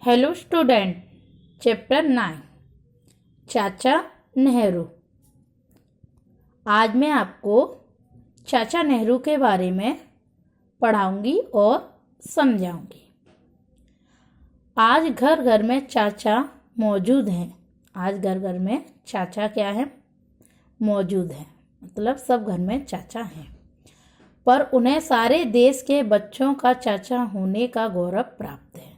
Hello student, chapter 9 चाचा नेहरू। आज मैं आपको चाचा नेहरू के बारे में पढ़ाऊंगी और समझाऊंगी। आज घर घर में चाचा मौजूद हैं। आज घर घर में चाचा क्या है? मौजूद हैं, मतलब सब घर में चाचा हैं। पर उन्हें सारे देश के बच्चों का चाचा होने का गौरव प्राप्त है।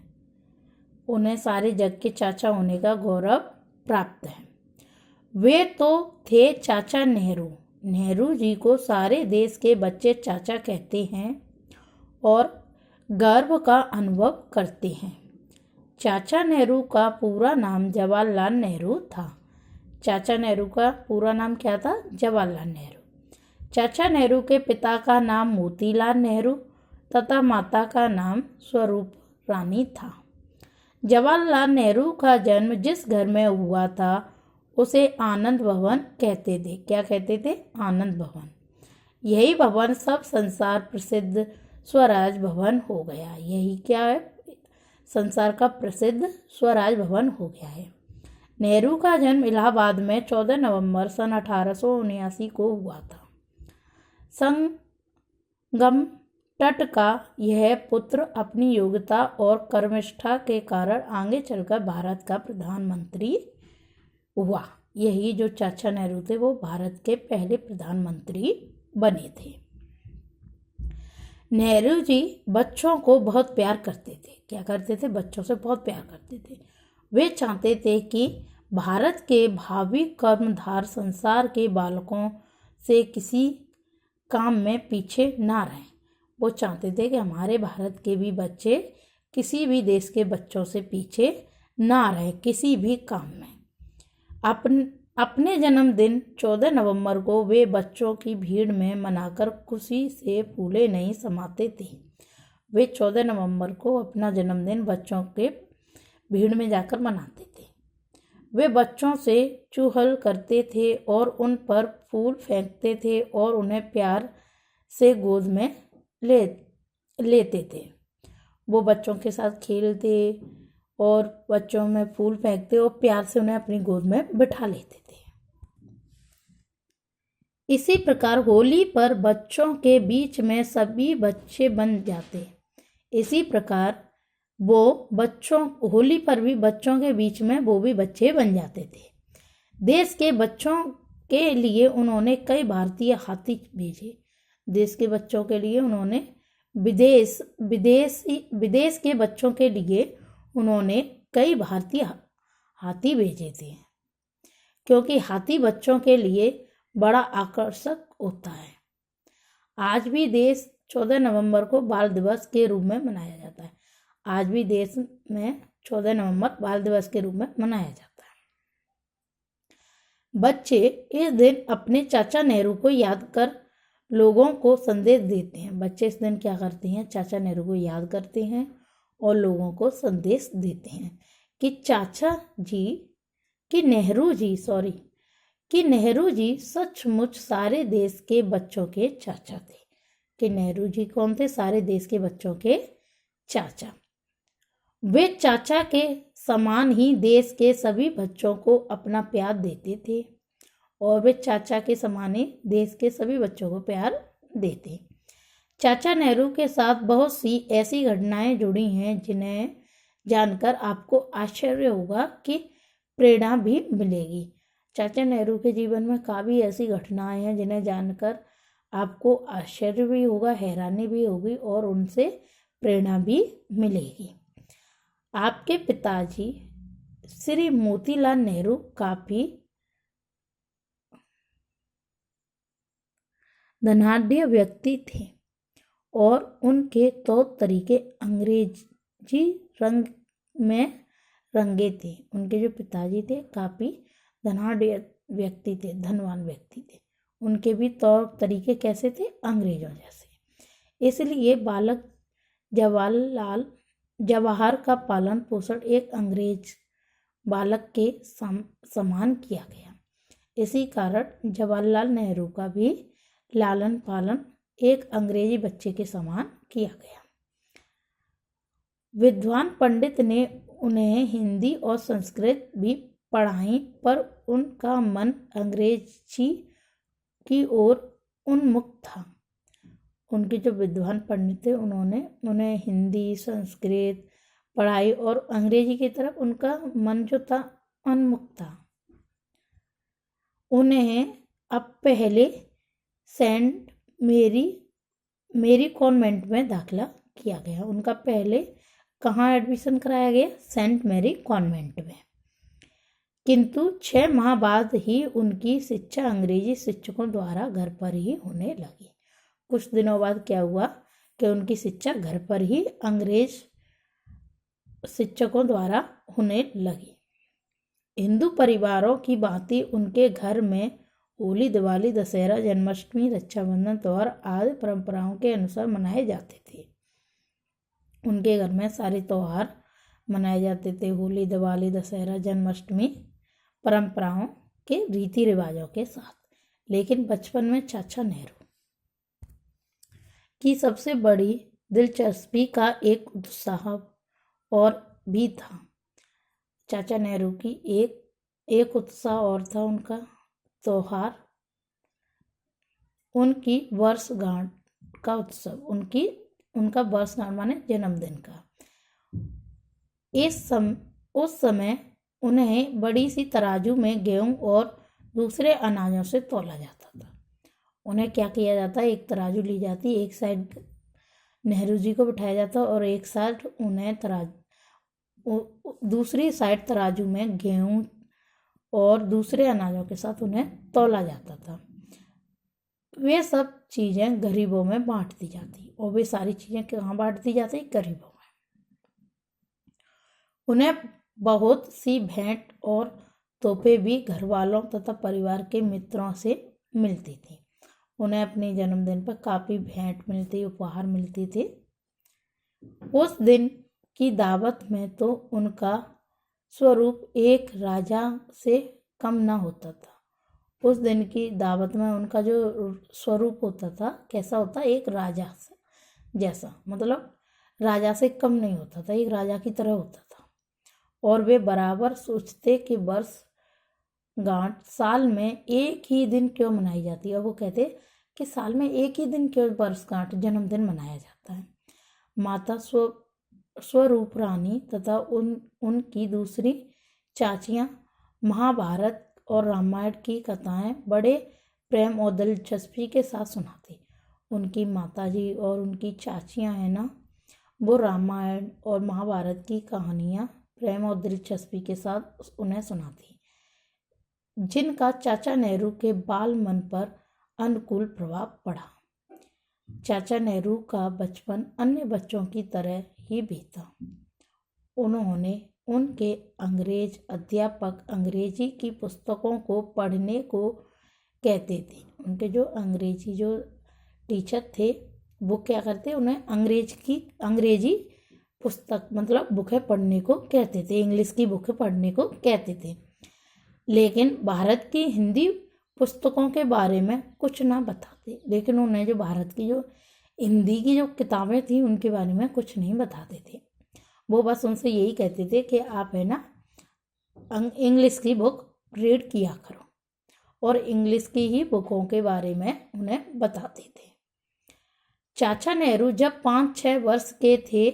उन्हें सारे जग के चाचा होने का गौरव प्राप्त है। वे तो थे चाचा नेहरू। नेहरू जी को सारे देश के बच्चे चाचा कहते हैं और गर्व का अनुभव करते हैं। चाचा नेहरू का पूरा नाम जवाहरलाल नेहरू था। चाचा नेहरू का पूरा नाम क्या था? जवाहरलाल नेहरू। चाचा नेहरू के पिता का नाम मोतीलाल नेहरू तथा माता का नाम स्वरूप रानी था। जवाहरलाल नेहरू का जन्म जिस घर में हुआ था उसे आनंद भवन कहते थे। क्या कहते थे? आनंद भवन। यही भवन सब संसार प्रसिद्ध स्वराज भवन हो गया। यही क्या है? संसार का प्रसिद्ध स्वराज भवन हो गया है। नेहरू का जन्म इलाहाबाद में 14 नवंबर सन 1879 को हुआ था। संगम तट का यह पुत्र अपनी योग्यता और कर्मनिष्ठा के कारण आगे चलकर भारत का प्रधानमंत्री हुआ। यही जो चाचा नेहरू थे वो भारत के पहले प्रधानमंत्री बने थे। नेहरू जी बच्चों को बहुत प्यार करते थे। क्या करते थे? बच्चों से बहुत प्यार करते थे। वे चाहते थे कि भारत के भावी कर्मधार संसार के बालकों से किसी काम में पीछे ना रहें। वो चाहते थे कि हमारे भारत के भी बच्चे किसी भी देश के बच्चों से पीछे ना रहे किसी भी काम में। अपने जन्मदिन 14 नवंबर को वे बच्चों की भीड़ में मनाकर खुशी से फूले नहीं समाते थे। वे 14 नवंबर को अपना जन्मदिन बच्चों के भीड़ में जाकर मनाते थे। वे बच्चों से चुहल करते थे और उन पर फूल फेंकते थे और उन्हें प्यार से गोद में लेते थे। वो बच्चों के साथ खेलते और बच्चों में फूल फेंकते और प्यार से उन्हें अपनी गोद में बिठा लेते थे। इसी प्रकार होली पर बच्चों के बीच में सभी बच्चे बन जाते। इसी प्रकार वो बच्चों होली पर भी बच्चों के बीच में वो भी बच्चे बन जाते थे। देश के बच्चों के लिए उन्होंने कई भारतीय हाथी भेजे। देश के बच्चों के लिए उन्होंने विदेश के बच्चों के लिए उन्होंने कई भारतीय हाथी भेजे थे, क्योंकि हाथी बच्चों के लिए बड़ा आकर्षक होता है। आज भी देश 14 नवंबर को बाल दिवस के रूप में मनाया जाता है। आज भी देश में 14 नवंबर बाल दिवस के रूप में मनाया जाता है। बच्चे इस दिन अपने चाचा नेहरू को याद कर लोगों को संदेश देते हैं। बच्चे इस दिन क्या करते हैं? चाचा नेहरू को याद करते हैं और लोगों को संदेश देते हैं कि नेहरू जी सचमुच सारे देश के बच्चों के चाचा थे। कि नेहरू जी कौन थे? सारे देश के बच्चों के चाचा। वे चाचा के समान ही देश के सभी बच्चों को अपना प्यार देते थे और वे चाचा के समान ही देश के सभी बच्चों को प्यार देते। चाचा नेहरू के साथ बहुत सी ऐसी घटनाएं जुड़ी हैं जिन्हें जानकर आपको आश्चर्य होगा कि प्रेरणा भी मिलेगी। चाचा नेहरू के जीवन में काफ़ी ऐसी घटनाएं हैं जिन्हें जानकर आपको आश्चर्य भी होगा, हैरानी भी होगी और उनसे प्रेरणा भी मिलेगी। आपके पिताजी श्री मोतीलाल नेहरू काफ़ी धनाढ्य व्यक्ति थे और उनके तौर तरीके अंग्रेजी रंग में रंगे थे। उनके जो पिताजी थे काफ़ी धनाढ्य व्यक्ति थे, धनवान व्यक्ति थे। उनके भी तौर तरीके कैसे थे? अंग्रेजों जैसे। इसलिए बालक जवाहर का पालन पोषण एक अंग्रेज बालक के समान किया गया। इसी कारण जवाहरलाल नेहरू का भी लालन पालन एक अंग्रेजी बच्चे के समान किया गया। विद्वान पंडित ने उन्हें हिंदी और संस्कृत भी पढ़ाई, पर उनका मन अंग्रेजी की ओर उन्मुख था। उनके जो विद्वान पंडित थे उन्हें हिंदी, संस्कृत पढ़ाई और अंग्रेजी की तरफ उनका मन जो था उन्मुख था। उन्हें अब पहले सेंट मेरी कॉन्वेंट में दाखिला किया गया। उनका पहले कहाँ एडमिशन कराया गया? सेंट मेरी कॉन्वेंट में। किंतु 6 माह बाद ही उनकी शिक्षा अंग्रेजी शिक्षकों द्वारा घर पर ही होने लगी। कुछ दिनों बाद क्या हुआ कि उनकी शिक्षा घर पर ही अंग्रेज शिक्षकों द्वारा होने लगी। हिंदू परिवारों की भांति उनके घर में होली, दिवाली, दशहरा, जन्माष्टमी, रक्षाबंधन त्योहार आदि परंपराओं के अनुसार मनाए जाते थे। उनके घर में सारे त्योहार मनाए जाते थे, होली, दिवाली, दशहरा, जन्माष्टमी, परंपराओं के रीति रिवाजों के साथ। लेकिन बचपन में चाचा नेहरू की सबसे बड़ी दिलचस्पी का एक उत्साह और भी था। चाचा नेहरू की एक उत्साह और था उनका त्योहार, उनकी वर्षगांठ का उत्सव, उनका वर्षगांठ माने जन्मदिन का। उस समय उन्हें बड़ी सी तराजू में गेहूं और दूसरे अनाजों से तौला जाता था। उन्हें क्या किया जाता, एक तराजू ली जाती, एक साइड नेहरू जी को बिठाया जाता और एक साइड उन्हें दूसरी साइड तराजू में गेहूं और दूसरे अनाजों के साथ उन्हें तौला जाता था। वे सब चीज़ें गरीबों में बांट दी जाती, और वे सारी चीज़ें कहाँ बांट दी जाती? गरीबों में। उन्हें बहुत सी भेंट और तोहफे भी घर वालों तथा परिवार के मित्रों से मिलती थी। उन्हें अपने जन्मदिन पर काफ़ी भेंट मिलती, उपहार मिलती थी। उस दिन की दावत में तो उनका स्वरूप एक राजा से कम न होता था। उस दिन की दावत में उनका जो स्वरूप होता था कैसा होता? एक राजा से जैसा, मतलब राजा से कम नहीं होता था, एक राजा की तरह होता था। और वे बराबर सोचते कि वर्षगांठ साल में एक ही दिन क्यों मनाई जाती है। और वो कहते कि साल में एक ही दिन क्यों वर्षगांठ जन्मदिन मनाया जाता है। माता स्वरूप रानी तथा उनकी दूसरी चाचियाँ महाभारत और रामायण की कथाएं बड़े प्रेम और दिलचस्पी के साथ सुनाती। उनकी माताजी और उनकी चाचियाँ हैं ना, वो रामायण और महाभारत की कहानियाँ प्रेम और दिलचस्पी के साथ उन्हें सुनाती, जिनका चाचा नेहरू के बाल मन पर अनुकूल प्रभाव पड़ा। चाचा नेहरू का बचपन अन्य बच्चों की तरह ही बीता। उन्होंने उनके अंग्रेज अध्यापक अंग्रेजी की पुस्तकों को पढ़ने को कहते थे। उनके जो अंग्रेजी जो टीचर थे वो क्या करते, उन्हें अंग्रेजी पुस्तक मतलब बुकें पढ़ने को कहते थे, इंग्लिश की बुकें पढ़ने को कहते थे। लेकिन भारत की हिंदी पुस्तकों के बारे में कुछ ना बताते। लेकिन उन्हें जो भारत की जो हिंदी की जो किताबें थी उनके बारे में कुछ नहीं बताते थे। वो बस उनसे यही कहते थे कि आप है ना इंग्लिश की बुक रीड किया करो, और इंग्लिश की ही बुकों के बारे में उन्हें बताते थे। चाचा नेहरू जब 5-6 वर्ष के थे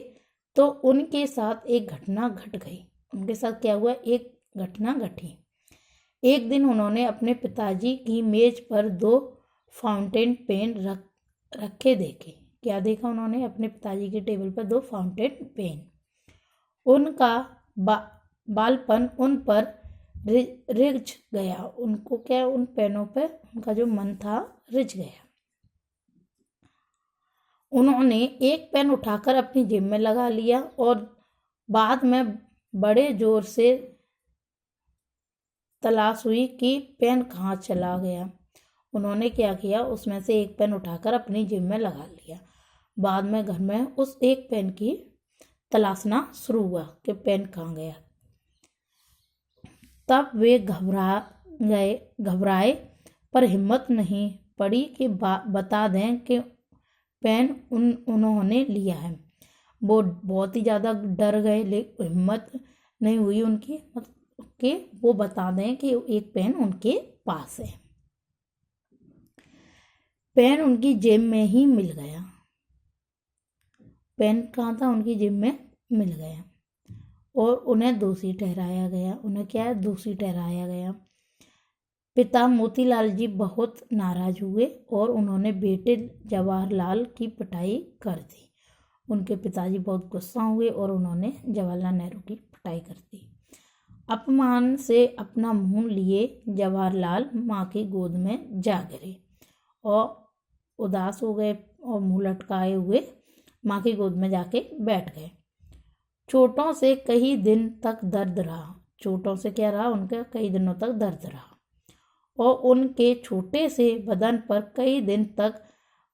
तो उनके साथ एक घटना घट गई। उनके साथ क्या हुआ? एक घटना घटी। एक दिन उन्होंने अपने पिताजी की मेज पर 2 फाउंटेन पेन रखे देखे। क्या देखा उन्होंने? अपने पिताजी की टेबल पर 2 फाउंटेन पेन। उनका बालपन उन पर रिझ गया। उनको क्या, उन पेनों पर उनका जो मन था रिझ गया। उन्होंने एक पेन उठाकर अपनी जेब में लगा लिया और बाद में बड़े जोर से तलाश हुई कि पेन कहाँ चला गया। उन्होंने क्या किया, उसमें से एक पेन उठाकर अपनी जेब में लगा लिया। बाद में घर में उस एक पेन की तलाशना शुरू हुआ कि पेन कहाँ गया। तब वे घबराए, पर हिम्मत नहीं पड़ी कि बता दें कि पेन उन्होंने लिया है। वो बहुत ही ज़्यादा डर गए, लेकिन हिम्मत नहीं हुई उनकी कि वो बता दें कि एक पेन उनके पास है। पेन उनकी जेब में ही मिल गया। पेन कहाँ था? उनकी जेब में मिल गया और उन्हें दोषी ठहराया गया। उन्हें क्या है? दोषी ठहराया गया। पिता मोतीलाल जी बहुत नाराज हुए और उन्होंने बेटे जवाहरलाल की पिटाई कर दी। उनके पिताजी बहुत गुस्सा हुए और उन्होंने जवाहरलाल नेहरू की पिटाई कर दी। अपमान से अपना मुंह लिए जवाहरलाल माँ की गोद में जा गिरे और उदास हो गए और मुंह लटकाए हुए माँ की गोद में जाके बैठ गए। चोटों से कई दिन तक दर्द रहा। चोटों से क्या रहा? उनके कई दिनों तक दर्द रहा और उनके छोटे से बदन पर कई दिन तक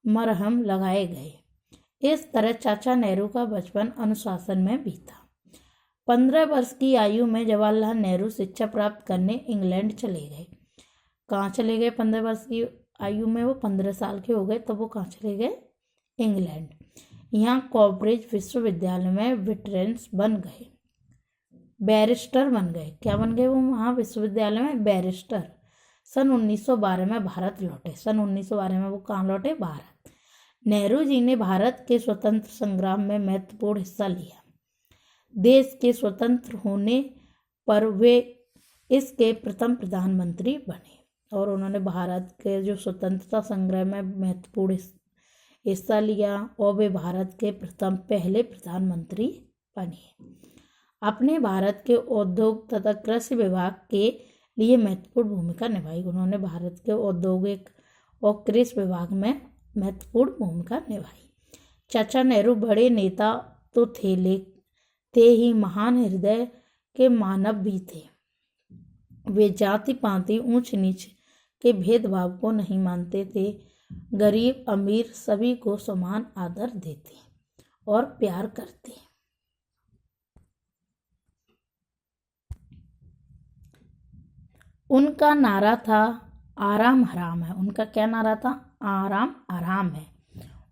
मरहम लगाए गए। इस तरह चाचा नेहरू का बचपन अनुशासन में बीता। 15 वर्ष की आयु में जवाहरलाल नेहरू शिक्षा प्राप्त करने इंग्लैंड चले गए। कहाँ चले गए? 15 वर्ष की आयु में वो 15 साल के हो गए तब वो कहाँ चले गए? इंग्लैंड। यहाँ कॉम्ब्रिज विश्वविद्यालय में वेटरन्स बन गए, बैरिस्टर बन गए। क्या बन गए वो वहाँ विश्वविद्यालय में? बैरिस्टर। सन 1912 में भारत लौटे। सन 1912 में वो कहाँ लौटे? भारत। नेहरू जी ने भारत के स्वतंत्र संग्राम में महत्वपूर्ण हिस्सा लिया। देश के स्वतंत्र होने पर वे इसके प्रथम प्रधानमंत्री बने और उन्होंने भारत के जो स्वतंत्रता संग्राम में महत्वपूर्ण हिस्सा लिया और वे भारत के पहले प्रधानमंत्री बने। अपने भारत के उद्योग तथा कृषि विभाग के लिए महत्वपूर्ण भूमिका निभाई। उन्होंने भारत के औद्योगिक और कृषि विभाग में महत्वपूर्ण भूमिका निभाई। चाचा नेहरू बड़े नेता तो थे ही महान हृदय के मानव भी थे। वे जाति पाति ऊंच नीच के भेदभाव को नहीं मानते थे। गरीब अमीर सभी को समान आदर देते और प्यार करते। उनका नारा था आराम हराम है। उनका क्या नारा था? आराम आराम है।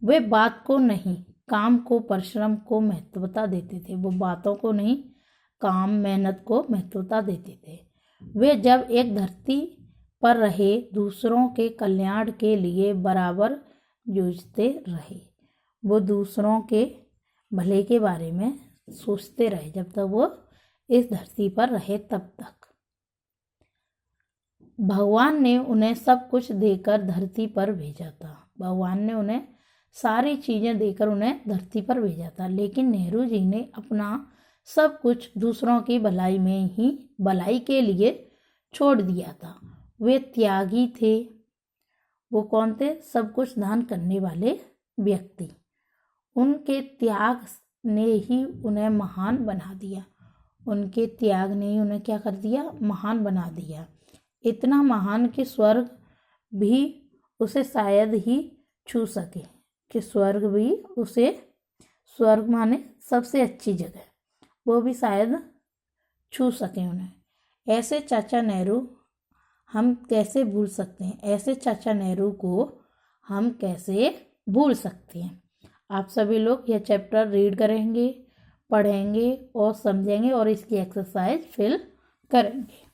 वे बात को नहीं, काम को, परिश्रम को महत्वता देते थे। वो बातों को नहीं, काम, मेहनत को महत्वता देते थे। वे जब एक धरती पर रहे, दूसरों के कल्याण के लिए बराबर जूझते रहे। वो दूसरों के भले के बारे में सोचते रहे जब तक वो इस धरती पर रहे तब तक। भगवान ने उन्हें सब कुछ देकर धरती पर भेजा था। भगवान ने उन्हें सारी चीज़ें देकर उन्हें धरती पर भेजा था, लेकिन नेहरू जी ने अपना सब कुछ दूसरों की भलाई के लिए छोड़ दिया था। वे त्यागी थे। वो कौन थे? सब कुछ दान करने वाले व्यक्ति। उनके त्याग ने ही उन्हें महान बना दिया। उनके त्याग ने ही उन्हें क्या कर दिया? महान बना दिया। इतना महान कि स्वर्ग भी उसे शायद ही छू सके, कि स्वर्ग भी उसे, स्वर्ग माने सबसे अच्छी जगह, वो भी शायद छू सके उन्हें। ऐसे चाचा नेहरू हम कैसे भूल सकते हैं? ऐसे चाचा नेहरू को हम कैसे भूल सकते हैं? आप सभी लोग यह चैप्टर रीड करेंगे, पढ़ेंगे और समझेंगे और इसकी एक्सरसाइज फिल करेंगे।